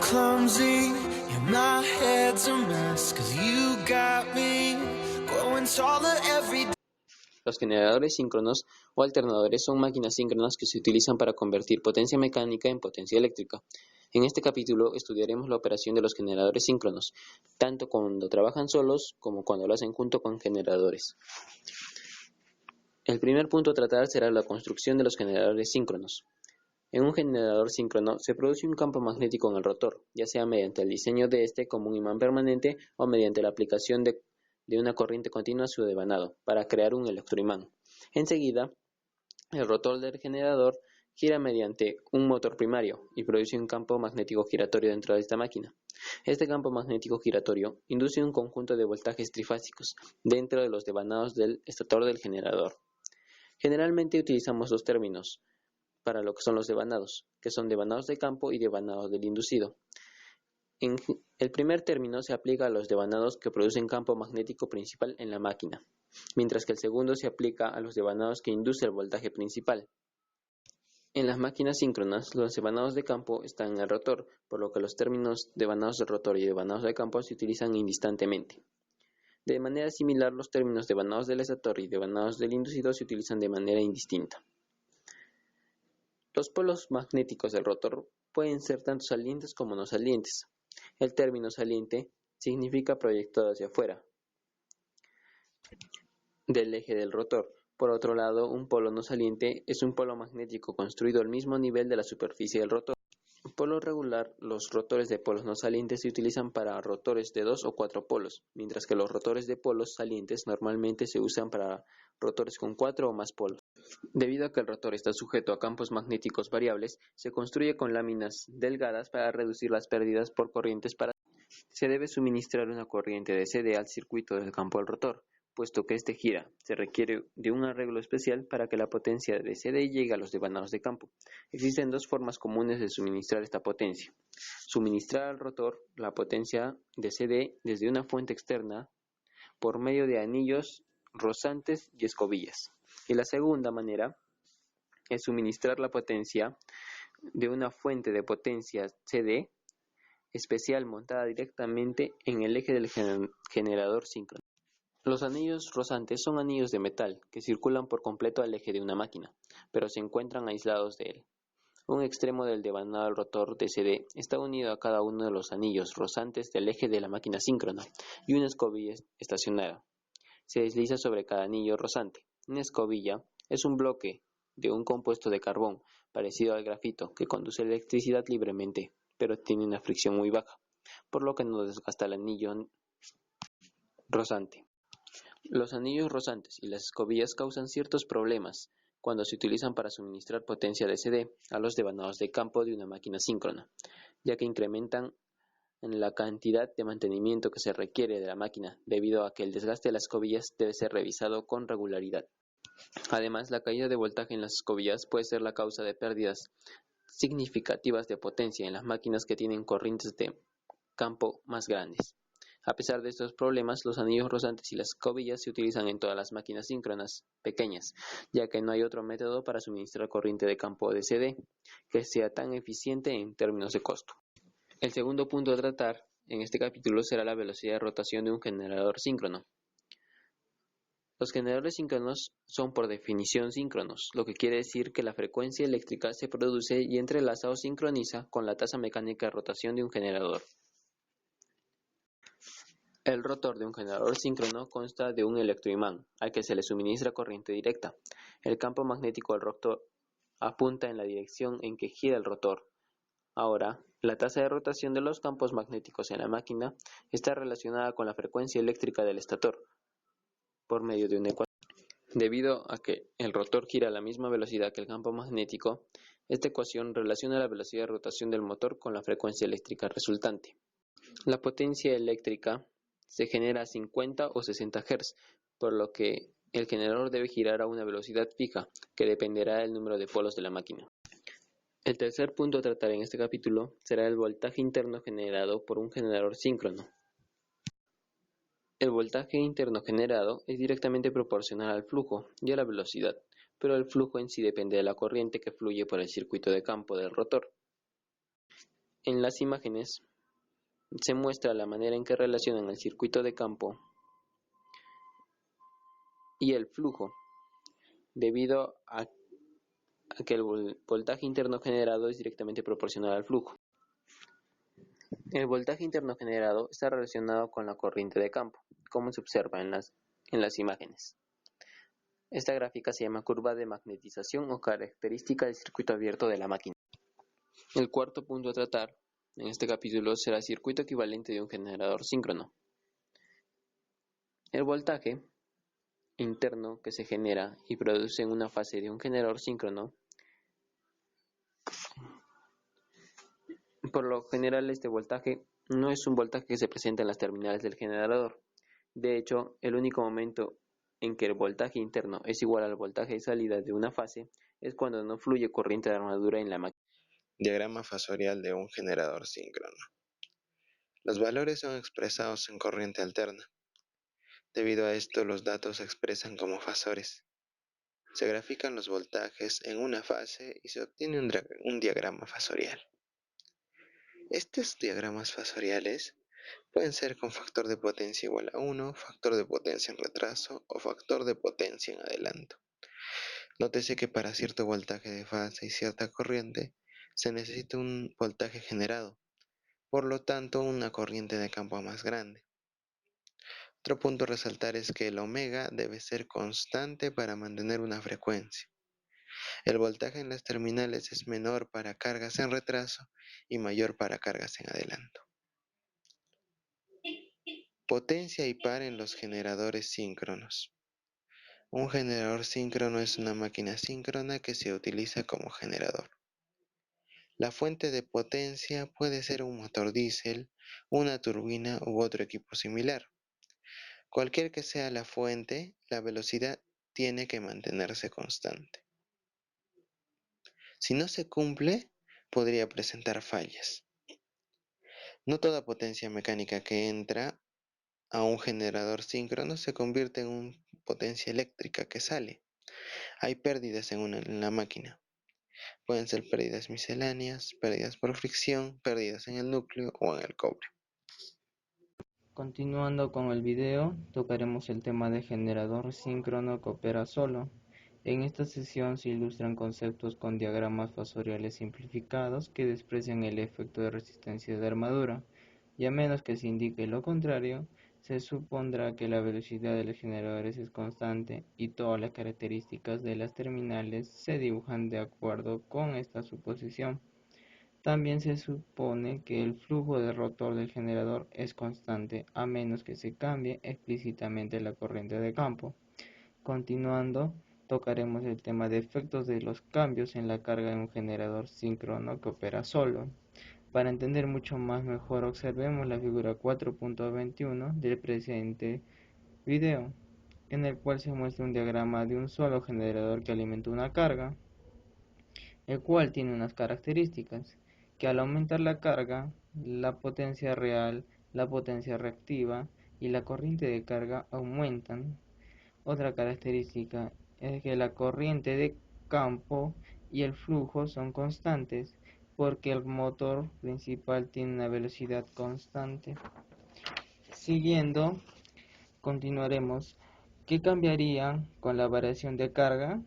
clumsy, yeah, my head's a mess, 'cause you got me growing taller every day. Los generadores síncronos o alternadores son máquinas síncronas que se utilizan para convertir potencia mecánica en potencia eléctrica. En este capítulo estudiaremos la operación de los generadores síncronos, tanto cuando trabajan solos como cuando lo hacen junto con generadores. El primer punto a tratar será la construcción de los generadores síncronos. En un generador síncrono se produce un campo magnético en el rotor, ya sea mediante el diseño de este como un imán permanente o mediante la aplicación de una corriente continua a su devanado, para crear un electroimán. Enseguida, el rotor del generador gira mediante un motor primario y produce un campo magnético giratorio dentro de esta máquina. Este campo magnético giratorio induce un conjunto de voltajes trifásicos dentro de los devanados del estator del generador. Generalmente utilizamos dos términos para lo que son los devanados, que son devanados de campo y devanados del inducido. En el primer término se aplica a los devanados que producen campo magnético principal en la máquina, mientras que el segundo se aplica a los devanados que induce el voltaje principal. En las máquinas síncronas, los devanados de campo están en el rotor, por lo que los términos devanados del rotor y devanados de campo se utilizan indistintamente. De manera similar, los términos devanados del estator y devanados del inducido se utilizan de manera indistinta. Los polos magnéticos del rotor pueden ser tanto salientes como no salientes. El término saliente significa proyectado hacia afuera del eje del rotor. Por otro lado, un polo no saliente es un polo magnético construido al mismo nivel de la superficie del rotor. Por lo regular, los rotores de polos no salientes se utilizan para rotores de 2 o 4 polos, mientras que los rotores de polos salientes normalmente se usan para rotores con 4 o más polos. Debido a que el rotor está sujeto a campos magnéticos variables, se construye con láminas delgadas para reducir las pérdidas por corrientes. Se debe suministrar una corriente de CD al circuito del campo del rotor. Puesto que este gira, se requiere de un arreglo especial para que la potencia de CD llegue a los devanados de campo. Existen dos formas comunes de suministrar esta potencia. Suministrar al rotor la potencia de CD desde una fuente externa por medio de anillos, rozantes y escobillas. Y la segunda manera es suministrar la potencia de una fuente de potencia CD especial montada directamente en el eje del generador síncrono. Los anillos rozantes son anillos de metal que circulan por completo al eje de una máquina, pero se encuentran aislados de él. Un extremo del devanado del rotor de CD está unido a cada uno de los anillos rozantes del eje de la máquina síncrona y una escobilla estacionaria se desliza sobre cada anillo rozante. Una escobilla es un bloque de un compuesto de carbón parecido al grafito que conduce electricidad libremente, pero tiene una fricción muy baja, por lo que no desgasta el anillo rozante. Los anillos rozantes y las escobillas causan ciertos problemas cuando se utilizan para suministrar potencia de CD a los devanados de campo de una máquina síncrona, ya que incrementan en la cantidad de mantenimiento que se requiere de la máquina, debido a que el desgaste de las escobillas debe ser revisado con regularidad. Además, la caída de voltaje en las escobillas puede ser la causa de pérdidas significativas de potencia en las máquinas que tienen corrientes de campo más grandes. A pesar de estos problemas, los anillos rozantes y las escobillas se utilizan en todas las máquinas síncronas pequeñas, ya que no hay otro método para suministrar corriente de campo de CD que sea tan eficiente en términos de costo. El segundo punto a tratar en este capítulo será la velocidad de rotación de un generador síncrono. Los generadores síncronos son por definición síncronos, lo que quiere decir que la frecuencia eléctrica se produce y entrelaza o sincroniza con la tasa mecánica de rotación de un generador. El rotor de un generador síncrono consta de un electroimán, al que se le suministra corriente directa. El campo magnético del rotor apunta en la dirección en que gira el rotor. Ahora, la tasa de rotación de los campos magnéticos en la máquina está relacionada con la frecuencia eléctrica del estator, por medio de una ecuación. Debido a que el rotor gira a la misma velocidad que el campo magnético, esta ecuación relaciona la velocidad de rotación del motor con la frecuencia eléctrica resultante. La potencia eléctrica se genera a 50 o 60 Hz, por lo que el generador debe girar a una velocidad fija, que dependerá del número de polos de la máquina. El tercer punto a tratar en este capítulo será el voltaje interno generado por un generador síncrono. El voltaje interno generado es directamente proporcional al flujo y a la velocidad, pero el flujo en sí depende de la corriente que fluye por el circuito de campo del rotor. En las imágenes se muestra la manera en que relacionan el circuito de campo y el flujo, debido a que el voltaje interno generado es directamente proporcional al flujo. El voltaje interno generado está relacionado con la corriente de campo, como se observa en las imágenes. Esta gráfica se llama curva de magnetización o característica del circuito abierto de la máquina. El cuarto punto a tratar en este capítulo será el circuito equivalente de un generador síncrono. El voltaje interno que se genera y produce en una fase de un generador síncrono. Por lo general, este voltaje no es un voltaje que se presenta en las terminales del generador. De hecho, el único momento en que el voltaje interno es igual al voltaje de salida de una fase es cuando no fluye corriente de armadura en la máquina. Diagrama fasorial de un generador síncrono. Los valores son expresados en corriente alterna. Debido a esto, los datos se expresan como fasores. Se grafican los voltajes en una fase y se obtiene un diagrama fasorial. Estos diagramas fasoriales pueden ser con factor de potencia igual a 1, factor de potencia en retraso o factor de potencia en adelanto. Nótese que para cierto voltaje de fase y cierta corriente se necesita un voltaje generado, por lo tanto una corriente de campo más grande. Otro punto a resaltar es que el omega debe ser constante para mantener una frecuencia. El voltaje en las terminales es menor para cargas en retraso y mayor para cargas en adelanto. Potencia y par en los generadores síncronos. Un generador síncrono es una máquina síncrona que se utiliza como generador. La fuente de potencia puede ser un motor diésel, una turbina u otro equipo similar. Cualquier que sea la fuente, la velocidad tiene que mantenerse constante. Si no se cumple, podría presentar fallas. No toda potencia mecánica que entra a un generador síncrono se convierte en una potencia eléctrica que sale. Hay pérdidas en la máquina. Pueden ser pérdidas misceláneas, pérdidas por fricción, pérdidas en el núcleo o en el cobre. Continuando con el video, tocaremos el tema de generador síncrono que opera solo. En esta sesión se ilustran conceptos con diagramas fasoriales simplificados que desprecian el efecto de resistencia de armadura, y a menos que se indique lo contrario, se supondrá que la velocidad de los generadores es constante y todas las características de las terminales se dibujan de acuerdo con esta suposición. También se supone que el flujo de rotor del generador es constante, a menos que se cambie explícitamente la corriente de campo. Continuando, tocaremos el tema de efectos de los cambios en la carga de un generador síncrono que opera solo. Para entender mucho más mejor, observemos la figura 4.21 del presente video, en el cual se muestra un diagrama de un solo generador que alimenta una carga, el cual tiene unas características, que al aumentar la carga, la potencia real, la potencia reactiva y la corriente de carga aumentan. Otra característica es que la corriente de campo y el flujo son constantes, porque el motor principal tiene una velocidad constante. Siguiendo, continuaremos. ¿Qué cambiaría con la variación de carga?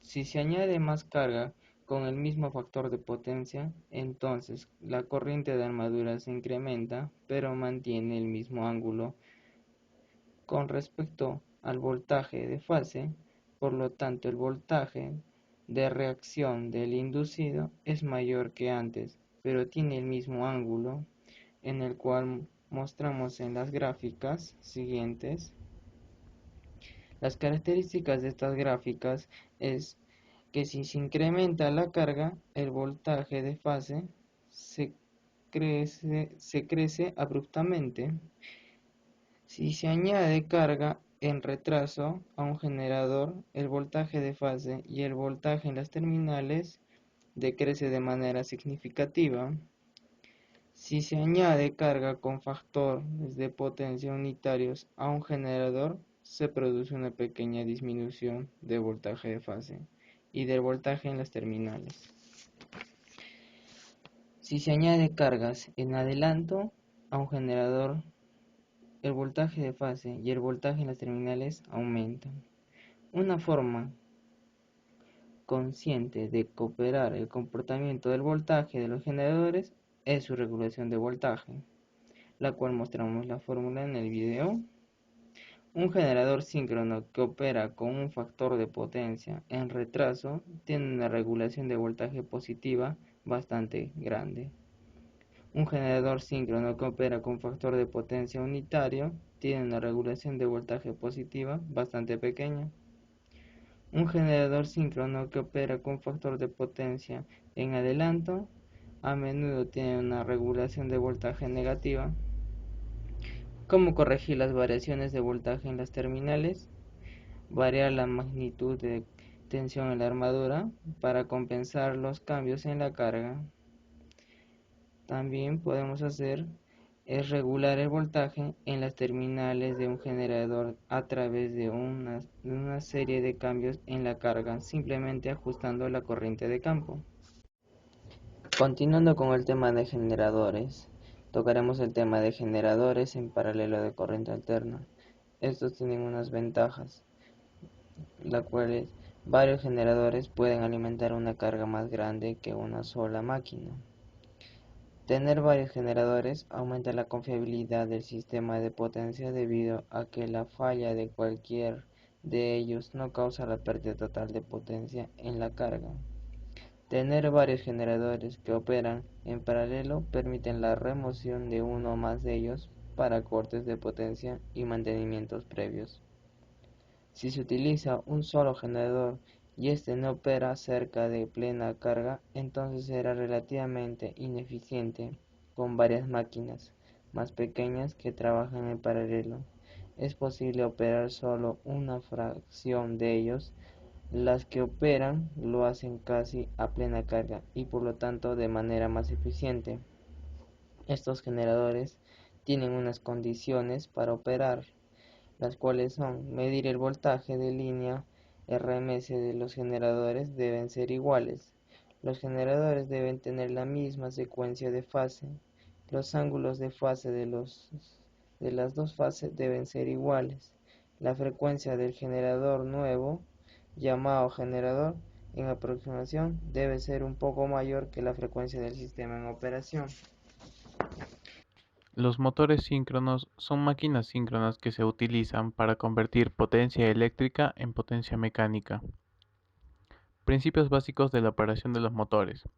Si se añade más carga con el mismo factor de potencia, entonces la corriente de armadura se incrementa, pero mantiene el mismo ángulo con respecto al voltaje de fase. Por lo tanto, el voltaje de reacción del inducido es mayor que antes, pero tiene el mismo ángulo, en el cual mostramos en las gráficas siguientes. Las características de estas gráficas es que si se incrementa la carga, el voltaje de fase se crece abruptamente. Si se añade carga en retraso a un generador, el voltaje de fase y el voltaje en las terminales decrece de manera significativa. Si se añade carga con factores de potencia unitarios a un generador, se produce una pequeña disminución de voltaje de fase y del voltaje en las terminales. Si se añade cargas en adelanto a un generador, el voltaje de fase y el voltaje en las terminales aumentan. Una forma consciente de cooperar el comportamiento del voltaje de los generadores es su regulación de voltaje, la cual mostramos la fórmula en el video. Un generador síncrono que opera con un factor de potencia en retraso tiene una regulación de voltaje positiva bastante grande. Un generador síncrono que opera con factor de potencia unitario tiene una regulación de voltaje positiva bastante pequeña. Un generador síncrono que opera con factor de potencia en adelanto a menudo tiene una regulación de voltaje negativa. ¿Cómo corregir las variaciones de voltaje en las terminales? Variar la magnitud de tensión en la armadura para compensar los cambios en la carga. También podemos hacer es regular el voltaje en las terminales de un generador a través de una serie de cambios en la carga, simplemente ajustando la corriente de campo. Continuando con el tema de generadores, tocaremos el tema de generadores en paralelo de corriente alterna. Estos tienen unas ventajas, las cuales varios generadores pueden alimentar una carga más grande que una sola máquina. Tener varios generadores aumenta la confiabilidad del sistema de potencia debido a que la falla de cualquier de ellos no causa la pérdida total de potencia en la carga. Tener varios generadores que operan en paralelo permiten la remoción de uno o más de ellos para cortes de potencia y mantenimientos previos. Si se utiliza un solo generador y este no opera cerca de plena carga, entonces será relativamente ineficiente con varias máquinas más pequeñas que trabajan en paralelo. Es posible operar solo una fracción de ellos. Las que operan lo hacen casi a plena carga y por lo tanto de manera más eficiente. Estos generadores tienen unas condiciones para operar, las cuales son: medir el voltaje de línea RMS de los generadores deben ser iguales. Los generadores deben tener la misma secuencia de fase. Los ángulos de fase de las dos fases deben ser iguales. La frecuencia del generador nuevo, llamado generador en aproximación, debe ser un poco mayor que la frecuencia del sistema en operación. Los motores síncronos son máquinas síncronas que se utilizan para convertir potencia eléctrica en potencia mecánica. Principios básicos de la operación de los motores.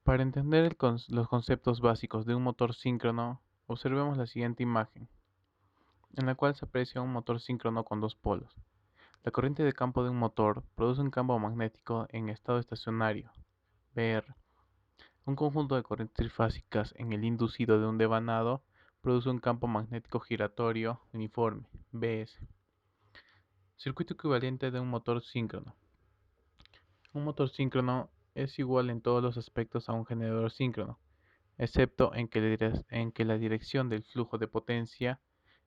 Para entender los conceptos básicos de un motor síncrono, observemos la siguiente imagen, en la cual se aprecia un motor síncrono con dos polos. La corriente de campo de un motor produce un campo magnético en estado estacionario, VR. Un conjunto de corrientes trifásicas en el inducido de un devanado produce un campo magnético giratorio uniforme, BS. Circuito equivalente de un motor síncrono. Un motor síncrono es igual en todos los aspectos a un generador síncrono, excepto en que la dirección del flujo de potencia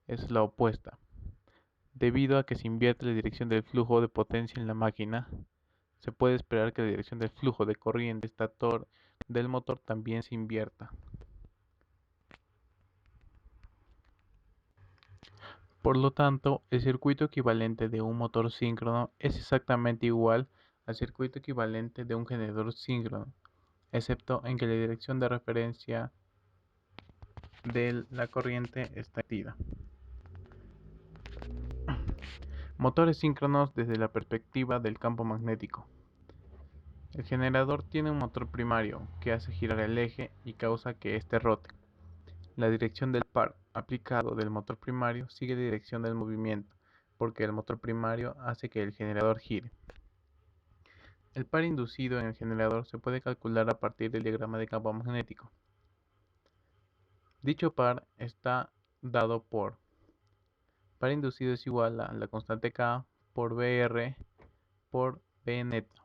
es la opuesta. Debido a que se invierte la dirección del flujo de potencia en la máquina, se puede esperar que la dirección del flujo de corriente estator del motor también se invierta. Por lo tanto, el circuito equivalente de un motor síncrono es exactamente igual al circuito equivalente de un generador síncrono, excepto en que la dirección de referencia de la corriente está invertida. Motores síncronos desde la perspectiva del campo magnético. El generador tiene un motor primario que hace girar el eje y causa que éste rote. La dirección del par aplicado del motor primario sigue la dirección del movimiento, porque el motor primario hace que el generador gire. El par inducido en el generador se puede calcular a partir del diagrama de campo magnético. Dicho par está dado por: par inducido es igual a la constante K por Br por B neta,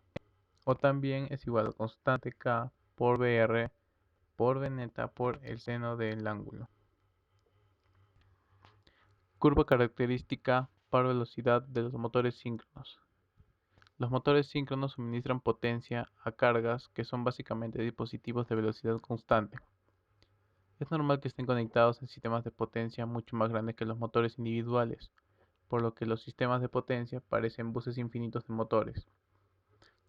o también es igual a la constante K por Br por B neta por el seno del ángulo. Curva característica par velocidad de los motores síncronos. Los motores síncronos suministran potencia a cargas que son básicamente dispositivos de velocidad constante. Es normal que estén conectados en sistemas de potencia mucho más grandes que los motores individuales, por lo que los sistemas de potencia parecen buses infinitos de motores,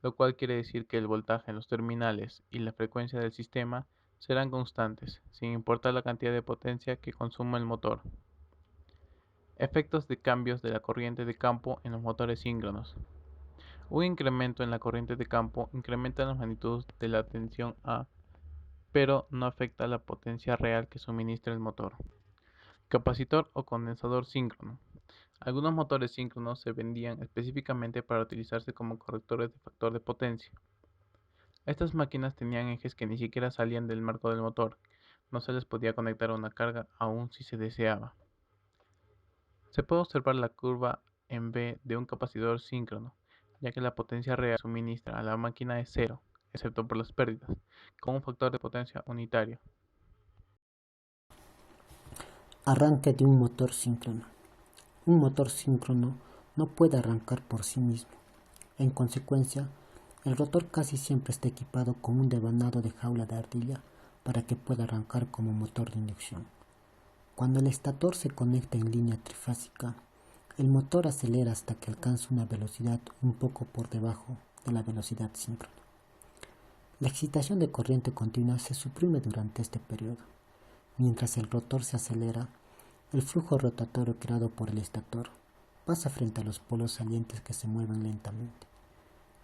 lo cual quiere decir que el voltaje en los terminales y la frecuencia del sistema serán constantes, sin importar la cantidad de potencia que consuma el motor. Efectos de cambios de la corriente de campo en los motores síncronos. Un incremento en la corriente de campo incrementa la magnitud de la tensión A, pero no afecta la potencia real que suministra el motor. Capacitor o condensador síncrono. Algunos motores síncronos se vendían específicamente para utilizarse como correctores de factor de potencia. Estas máquinas tenían ejes que ni siquiera salían del marco del motor, no se les podía conectar una carga aun si se deseaba. Se puede observar la curva en V de un capacitor síncrono, ya que la potencia real que suministra a la máquina es cero, excepto por las pérdidas, con un factor de potencia unitario. Arranque de un motor síncrono. Un motor síncrono no puede arrancar por sí mismo. En consecuencia, el rotor casi siempre está equipado con un devanado de jaula de ardilla para que pueda arrancar como motor de inducción. Cuando el estator se conecta en línea trifásica, el motor acelera hasta que alcanza una velocidad un poco por debajo de la velocidad síncrona. La excitación de corriente continua se suprime durante este periodo. Mientras el rotor se acelera, el flujo rotatorio creado por el estator pasa frente a los polos salientes que se mueven lentamente.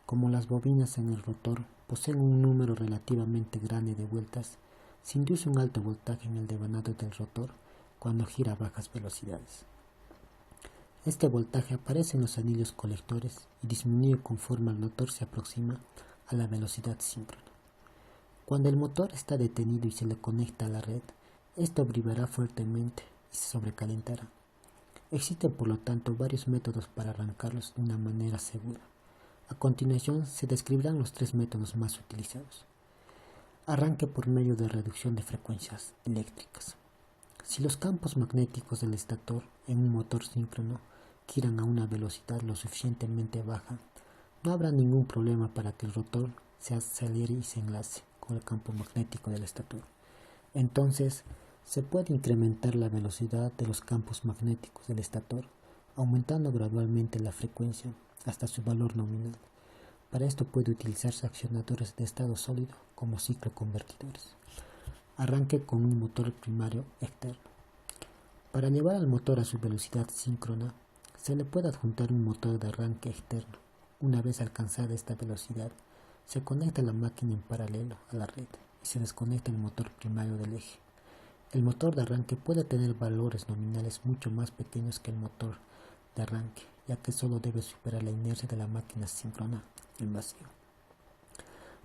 Como las bobinas en el rotor poseen un número relativamente grande de vueltas, se induce un alto voltaje en el devanado del rotor cuando gira a bajas velocidades. Este voltaje aparece en los anillos colectores y disminuye conforme el motor se aproxima a la velocidad síncrona. Cuando el motor está detenido y se le conecta a la red, esto vibrará fuertemente y se sobrecalentará. Existen por lo tanto varios métodos para arrancarlos de una manera segura. A continuación se describirán los 3 métodos más utilizados. Arranque por medio de reducción de frecuencias eléctricas. Si los campos magnéticos del estator en un motor síncrono giran a una velocidad lo suficientemente baja, no habrá ningún problema para que el rotor se acelere y se enlace con el campo magnético del estator. Entonces, se puede incrementar la velocidad de los campos magnéticos del estator, aumentando gradualmente la frecuencia hasta su valor nominal. Para esto puede utilizarse accionadores de estado sólido como cicloconvertidores. Arranque con un motor primario externo. Para llevar al motor a su velocidad síncrona, se le puede adjuntar un motor de arranque externo. Una vez alcanzada esta velocidad, se conecta la máquina en paralelo a la red y se desconecta el motor primario del eje. El motor de arranque puede tener valores nominales mucho más pequeños que el motor de arranque, ya que solo debe superar la inercia de la máquina síncrona en vacío.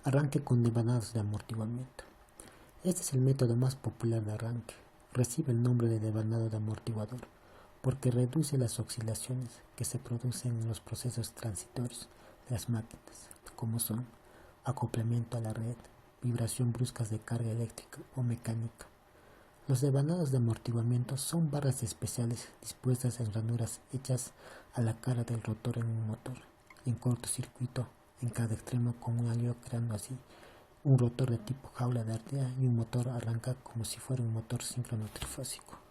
Arranque con devanados de amortiguamiento. Este es el método más popular de arranque. Recibe el nombre de devanado de amortiguador porque reduce las oscilaciones que se producen en los procesos transitorios de las máquinas, como son acoplamiento a la red, vibración bruscas de carga eléctrica o mecánica. Los devanados de amortiguamiento son barras especiales dispuestas en ranuras hechas a la cara del rotor en un motor, en cortocircuito en cada extremo con un alero, creando así un rotor de tipo jaula de ardilla y un motor arranca como si fuera un motor síncrono trifásico.